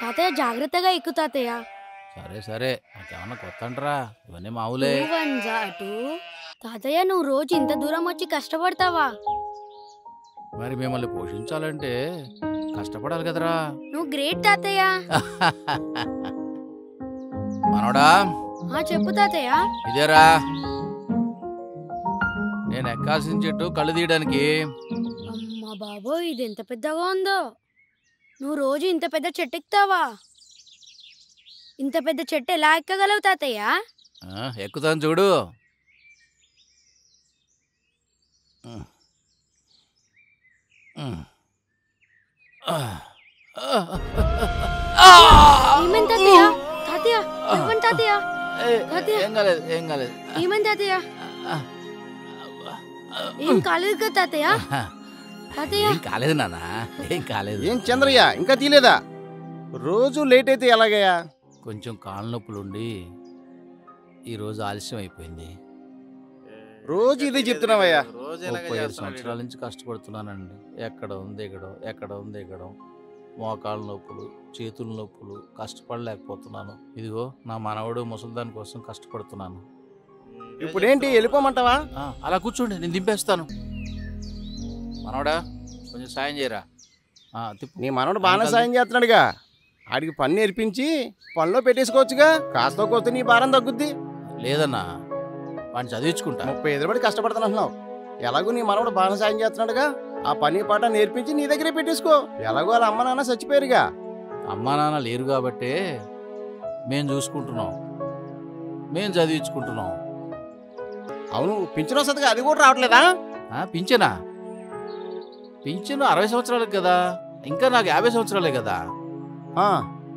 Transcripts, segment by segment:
తాతయ్య జాగ్రత్తగా ఎక్కు తాతయ్య. సరే సరే, నాకేమన్నా కొత్త అంటరా? ఇవన్నీ మామూలే. తాతయ్య నువ్వు రోజు ఇంత దూరం వచ్చి కష్టపడతావా? మరి మిమ్మల్ని పోషించాలంటే కష్టపడాలి కదరా. నువ్వు గ్రేట్ తాతయ్య. మనోడా చెప్పు తాతయ్య. ఇదేరా నేను ఎక్కాల్సిన చెట్టు కళ్ళు తీయడానికి. అమ్మా బాబోయ్, ఇది ఎంత పెద్దగా ఉందో. నువ్వు రోజు ఇంత పెద్ద చెట్టు ఎక్కుతావా? ఇంత పెద్ద చెట్టు ఎలా ఎక్కగలవు తాతయ్య? ఎక్కుతాను చూడు. ఏమైంది తాతయ్య? తాతయ్య ఇవ్వండి తాతయ్య. ఏం కాలేదు, ఏం కాలేదు. ఏమైంది తాతయ్య? ఏం కాలేదు కదా తాతయ్య? తాతయ్య ఏం కాలేదు నాన్న, ఏం కాలేదు. ఏం చంద్రయ్య ఇంకా తీలేదా? రోజు లేట్ అయితే ఎలాగయ్యా? కొంచెం కాళ్ళ నొప్పులుండి ఈరోజు ఆలస్యం అయిపోయింది. రోజు ఇదే చెప్తున్నావయ్యా. 35 సంవత్సరాల నుంచి కష్టపడుతున్నానండి. ఎక్కడ ఉంది ఎక్కడం, ఎక్కడ ఉంది ఎక్కడం, మోకాళ్ళ నొప్పులు, చేతుల నొప్పులు, కష్టపడలేకపోతున్నాను. ఇదిగో నా మనవడు ముసలిదాని కోసం కష్టపడుతున్నాను. ఇప్పుడేంటి వెళ్ళిపోమంటావా? అలా కూర్చోండి, నేను దింపేస్తాను. మనవడా కొంచెం సాయం చేయరా. నీ మనవడు బాగానే సాయం చేస్తున్నాడుగా. ఆడికి పని నేర్పించి పనిలో పెట్టేసుకోవచ్చుగా. కాస్త కొత్త నీ భారం తగ్గుద్ది. లేదన్నా, వాడిని చదివించుకుంటా. 35 పడి కష్టపడుతున్నావు. ఎలాగో నీ మనవడు బాగానే సాయం చేస్తున్నాడుగా. ఆ పని పాట నేర్పించి నీ దగ్గరే పెట్టేసుకో. ఎలాగో వాళ్ళ అమ్మ నాన్న చచ్చిపోయారుగా. అమ్మా నాన్న లేరు కాబట్టే మేము చూసుకుంటున్నాం, మేము చదివించుకుంటున్నాం. అవును, పింఛన్ వస్తుందిగా, అది కూడా రావట్లేదా? పింఛనా? పింఛను 60 సంవత్సరాలకు కదా, ఇంకా నాకు 50 సంవత్సరాలే కదా.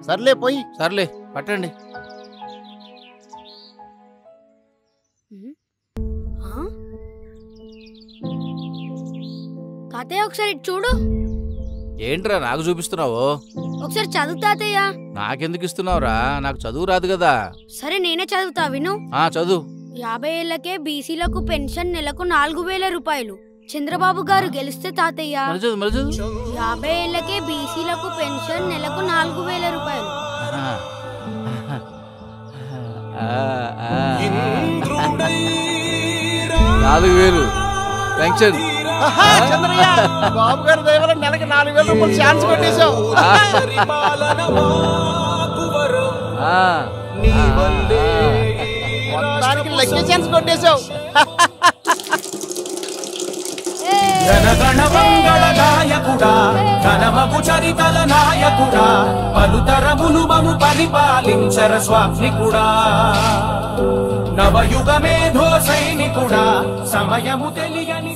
సర్లే పోయి. సర్లే పట్టండి. తాతయ్య ఒకసారి చూడు. ఏంట్రా నాకు చూపిస్తున్నావు? ఒకసారి చదువు తాతయ్య. నాకెందుకు ఇస్తున్నావురా? నాకు చదువు రాదు కదా. సరే నేనే చదువుతా, విను. చదువు. 50 ఏళ్లకే బీసీలకు పెన్షన్ నెలకు 4000 రూపాయలు. చంద్రబాబు గారు గెలిస్తే తాతయ్య 50 ఏళ్లకే బీసీలకు పెన్షన్ నెలకు 4000 రూపాయలు. 4000 పెన్షన్. బాబు గారి దయ వల్ల నెలకి 4000 రూపాయలు ఛాన్స్ కొట్టేశావు. మొత్తానికి లక్కీ ఛాన్స్ కొట్టేశావు. జనగణ మంగళ నాయకుడా, ఘనమగు చరితల నాయకుడా, పలుతరములు మము పరిపాలించర స్వామికుడా, నవయుగ మేధో సైనికుడా, సమయము తెలియని